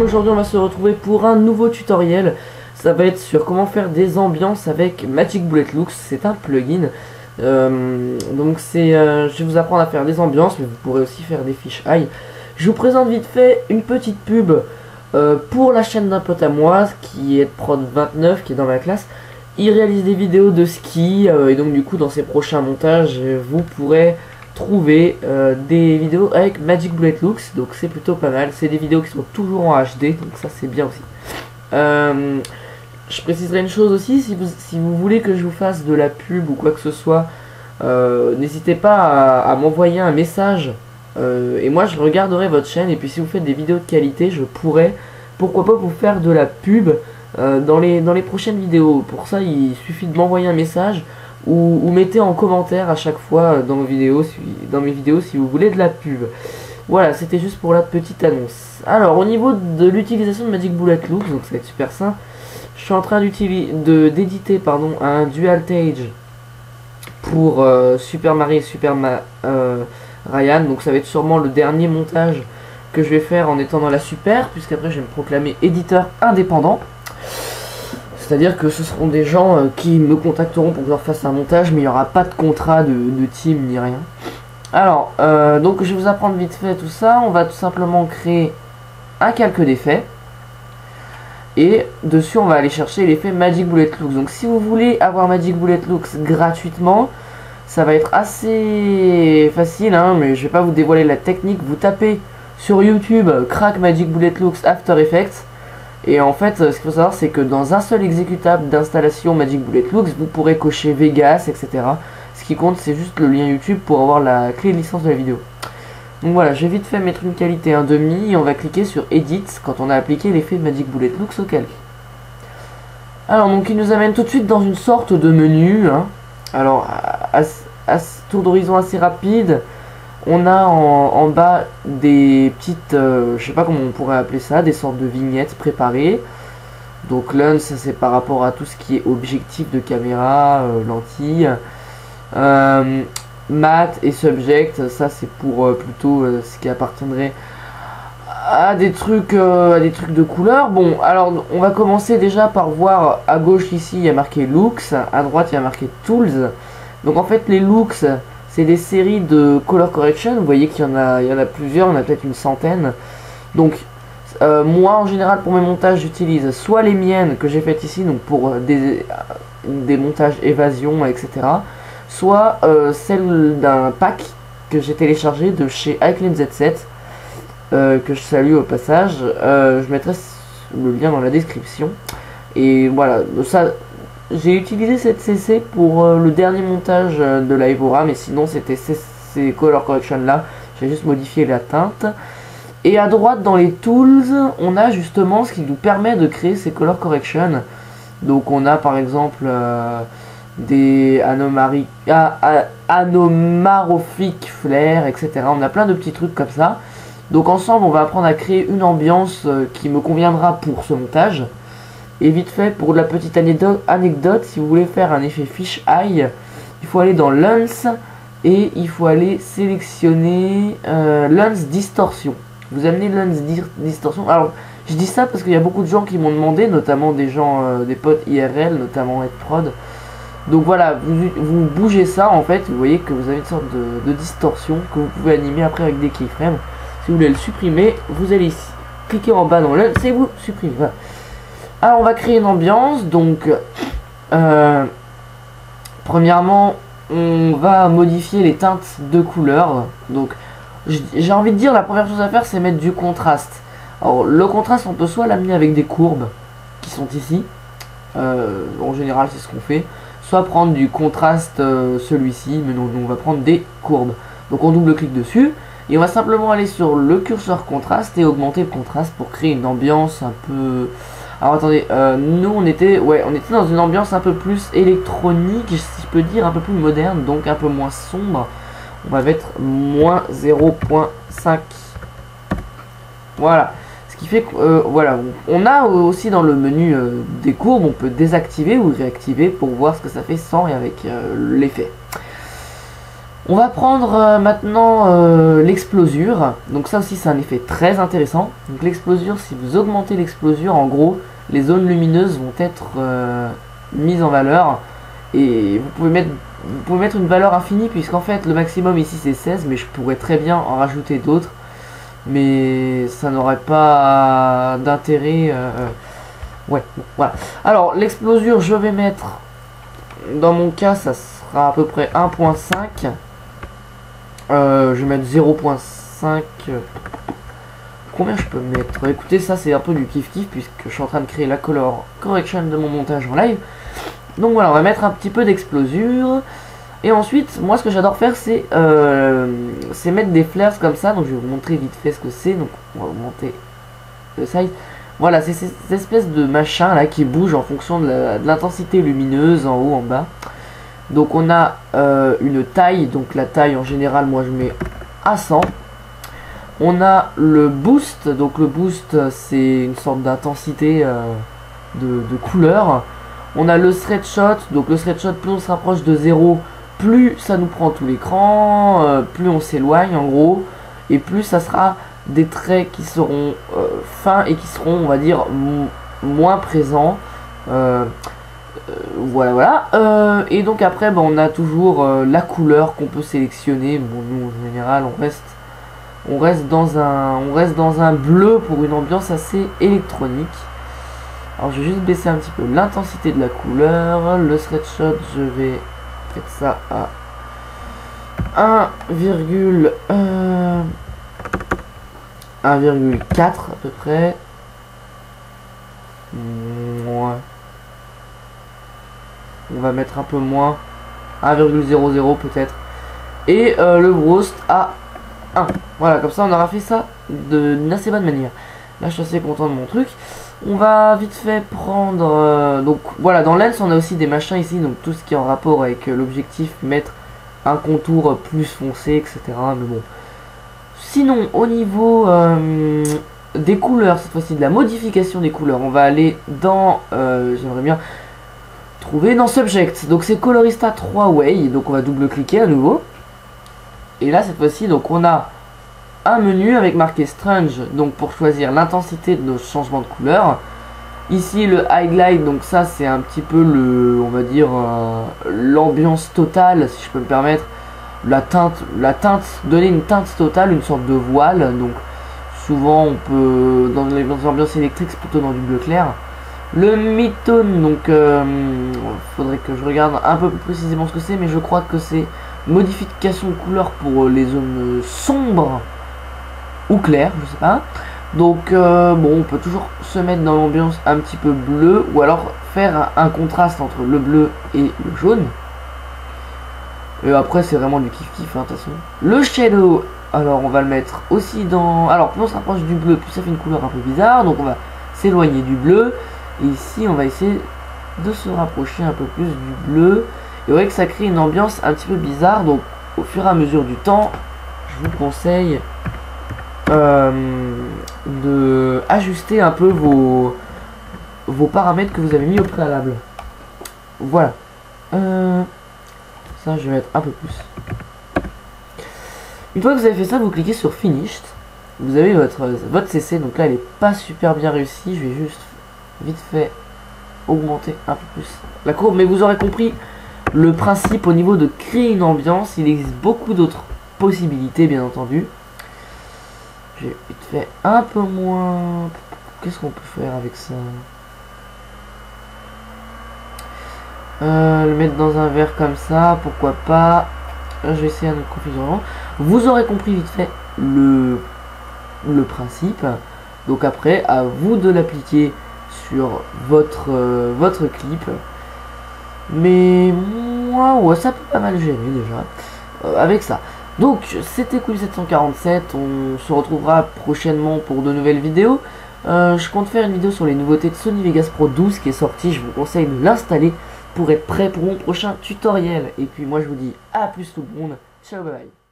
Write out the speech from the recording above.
aujourd'hui on va se retrouver pour un nouveau tutoriel. Ça va être sur comment faire des ambiances avec Magic Bullet Looks. C'est un plugin. Je vais vous apprendre à faire des ambiances, mais vous pourrez aussi faire des fisheye. Je vous présente vite fait une petite pub pour la chaîne d'un pote à moi qui est Prod29, qui est dans ma classe. Il réalise des vidéos de ski et donc du coup dans ses prochains montages vous pourrez trouver des vidéos avec Magic Bullet Looks, donc c'est plutôt pas mal. C'est des vidéos qui sont toujours en HD, donc ça c'est bien aussi. Je préciserai une chose aussi, si vous voulez que je vous fasse de la pub ou quoi que ce soit, n'hésitez pas à m'envoyer un message et moi je regarderai votre chaîne, et puis si vous faites des vidéos de qualité, je pourrais pourquoi pas vous faire de la pub dans les prochaines vidéos. Pour ça il suffit de m'envoyer un message ou mettez en commentaire à chaque fois dans mes vidéos si vous voulez de la pub. Voilà, c'était juste pour la petite annonce. Alors au niveau de l'utilisation de Magic Bullet Looks, donc ça va être super simple. Je suis en train d'éditer un dual stage pour Super Mario et Ryan. Donc ça va être sûrement le dernier montage que je vais faire en étant dans la Super, puisqu'après je vais me proclamer éditeur indépendant. C'est-à-dire que ce seront des gens qui me contacteront pour que je leur fasse un montage, mais il n'y aura pas de contrat de team ni rien. Alors, donc je vais vous apprendre vite fait tout ça. On va tout simplement créer un calque d'effet. Et dessus, on va aller chercher l'effet Magic Bullet Looks. Donc si vous voulez avoir Magic Bullet Looks gratuitement, ça va être assez facile, hein, mais je vais pas vous dévoiler la technique. Vous tapez sur YouTube Crack Magic Bullet Looks After Effects. Et en fait, ce qu'il faut savoir, c'est que dans un seul exécutable d'installation Magic Bullet Looks, vous pourrez cocher Vegas, etc. Ce qui compte, c'est juste le lien YouTube pour avoir la clé de licence de la vidéo. Donc voilà, je vais vite fait mettre une qualité 1,5 et on va cliquer sur Edit quand on a appliqué l'effet Magic Bullet Looks au calque. Alors, donc il nous amène tout de suite dans une sorte de menu, hein. Alors, à tour d'horizon assez rapide, on a en bas des petites, je sais pas comment on pourrait appeler ça, des sortes de vignettes préparées. Donc lens, ça c'est par rapport à tout ce qui est objectif de caméra, lentille. Matte et subject, ça c'est pour plutôt ce qui appartiendrait à des trucs de couleur. Bon, alors on va commencer déjà par voir à gauche ici il y a marqué looks, à droite il y a marqué tools. Donc en fait les looks, c'est des séries de color correction. Vous voyez qu'il y en a plusieurs, il y en a peut-être une centaine. Donc moi en général pour mes montages j'utilise soit les miennes que j'ai faites ici, donc pour des montages évasion, etc. Soit celle d'un pack que j'ai téléchargé de chez iClean Z7, que je salue au passage. Je mettrai le lien dans la description. Et voilà, ça, j'ai utilisé cette CC pour le dernier montage de la Evora, mais sinon c'était ces color correction là, j'ai juste modifié la teinte. Et à droite dans les tools, on a justement ce qui nous permet de créer ces color correction. Donc on a par exemple des anomorphic flair, etc. On a plein de petits trucs comme ça. Donc ensemble on va apprendre à créer une ambiance qui me conviendra pour ce montage. Et vite fait, pour la petite anecdote, si vous voulez faire un effet fisheye, il faut aller dans Lens et il faut aller sélectionner Lens Distortion. Vous amenez Lens Distortion. Alors je dis ça parce qu'il y a beaucoup de gens qui m'ont demandé, notamment des gens, des potes IRL, notamment Prod. Donc voilà, vous bougez ça en fait, vous voyez que vous avez une sorte de distorsion que vous pouvez animer après avec des keyframes. Si vous voulez le supprimer, vous allez ici, cliquez en bas dans le c'est vous supprimez. Voilà. Alors on va créer une ambiance, donc premièrement on va modifier les teintes de couleurs. Donc j'ai envie de dire la première chose à faire c'est mettre du contraste. Alors le contraste on peut soit l'amener avec des courbes qui sont ici, en général c'est ce qu'on fait, soit prendre du contraste celui-ci, mais non, on va prendre des courbes. Donc on double-clique dessus et on va simplement aller sur le curseur contraste et augmenter le contraste pour créer une ambiance un peu... Alors attendez, nous on était dans une ambiance un peu plus électronique, si je peux dire, un peu plus moderne, donc un peu moins sombre. On va mettre moins 0.5. Voilà. Ce qui fait que voilà, on a aussi dans le menu des courbes, on peut désactiver ou réactiver pour voir ce que ça fait sans et avec l'effet. On va prendre maintenant l'explosure. Donc ça aussi c'est un effet très intéressant. Donc l'explosure, si vous augmentez l'explosure, en gros, les zones lumineuses vont être mises en valeur. Et vous pouvez mettre une valeur infinie, puisqu'en fait le maximum ici c'est 16, mais je pourrais très bien en rajouter d'autres. Mais ça n'aurait pas d'intérêt. Ouais, bon, voilà. Alors l'explosure, je vais mettre, dans mon cas ça sera à peu près 1.5. Je vais mettre 0.5. Combien je peux mettre? Écoutez, ça c'est un peu du kiff-kiff puisque je suis en train de créer la color correction de mon montage en live. Donc voilà, on va mettre un petit peu d'explosure. Et ensuite, moi ce que j'adore faire c'est mettre des flares comme ça. Donc je vais vous montrer vite fait ce que c'est. Donc on va augmenter le size. Voilà, c'est ces espèces de machins là qui bougent en fonction de l'intensité lumineuse en haut, en bas. Donc on a une taille, donc la taille en général moi je mets à 100. On a le boost, donc le boost c'est une sorte d'intensité de couleur. On a le thread shot, donc le thread shot plus on se rapproche de 0, plus ça nous prend tout l'écran, plus on s'éloigne en gros, et plus ça sera des traits qui seront fins et qui seront on va dire moins présents. Voilà. Et donc après on a toujours la couleur qu'on peut sélectionner. Bon, nous en général on reste dans un bleu pour une ambiance assez électronique. Alors je vais juste baisser un petit peu l'intensité de la couleur. Le thread shot, je vais mettre ça à 1,4 à peu près. Ouais. On va mettre un peu moins, 1,00 peut-être. Et le boost à 1. Voilà, comme ça on aura fait ça d'une assez bonne manière. Là je suis assez content de mon truc. On va vite fait prendre... donc voilà, dans Lens on a aussi des machins ici. Donc tout ce qui est en rapport avec l'objectif, mettre un contour plus foncé, etc. Mais bon. Sinon au niveau des couleurs, cette fois-ci de la modification des couleurs, on va aller dans... j'aimerais bien... trouver dans Subject, donc c'est Colorista 3 Way, donc on va double cliquer à nouveau, et là cette fois-ci donc on a un menu avec marqué Strange, donc pour choisir l'intensité de nos changements de couleur. Ici le highlight, donc ça c'est un petit peu le, on va dire l'ambiance totale, si je peux me permettre, la teinte, donner une teinte totale, une sorte de voile. Donc souvent on peut dans les ambiances électriques c'est plutôt dans du bleu clair. Le mid-tone, donc faudrait que je regarde un peu plus précisément ce que c'est, mais je crois que c'est modification de couleur pour les zones sombres ou claires, je sais pas. Donc bon, on peut toujours se mettre dans l'ambiance un petit peu bleu, ou alors faire un contraste entre le bleu et le jaune. Et après c'est vraiment du kiff-kiff, hein, de toute façon. Le shadow, alors on va le mettre aussi dans... Alors plus on se rapproche du bleu, plus ça fait une couleur un peu bizarre, donc on va s'éloigner du bleu. Et ici on va essayer de se rapprocher un peu plus du bleu. Et vous voyez que ça crée une ambiance un petit peu bizarre. Donc au fur et à mesure du temps, je vous conseille de ajuster un peu vos paramètres que vous avez mis au préalable. Voilà. Ça je vais mettre un peu plus. Une fois que vous avez fait ça, vous cliquez sur Finished. Vous avez votre CC. Donc là elle est pas super bien réussie. Je vais juste vite fait augmenter un peu plus la courbe, mais vous aurez compris le principe au niveau de créer une ambiance. Il existe beaucoup d'autres possibilités bien entendu. J'ai vite fait un peu moins. Qu'est-ce qu'on peut faire avec ça? Le mettre dans un verre comme ça, pourquoi pas. Je vais essayer un autre configuration. Vous aurez compris vite fait le principe. Donc après à vous de l'appliquer sur votre clip, mais moi ouais, ça peut pas mal gêner déjà avec ça. Donc c'était Cool 747, on se retrouvera prochainement pour de nouvelles vidéos. Je compte faire une vidéo sur les nouveautés de Sony Vegas Pro 12 qui est sorti. Je vous conseille de l'installer pour être prêt pour mon prochain tutoriel. Et puis moi je vous dis à plus tout le monde, ciao bye bye.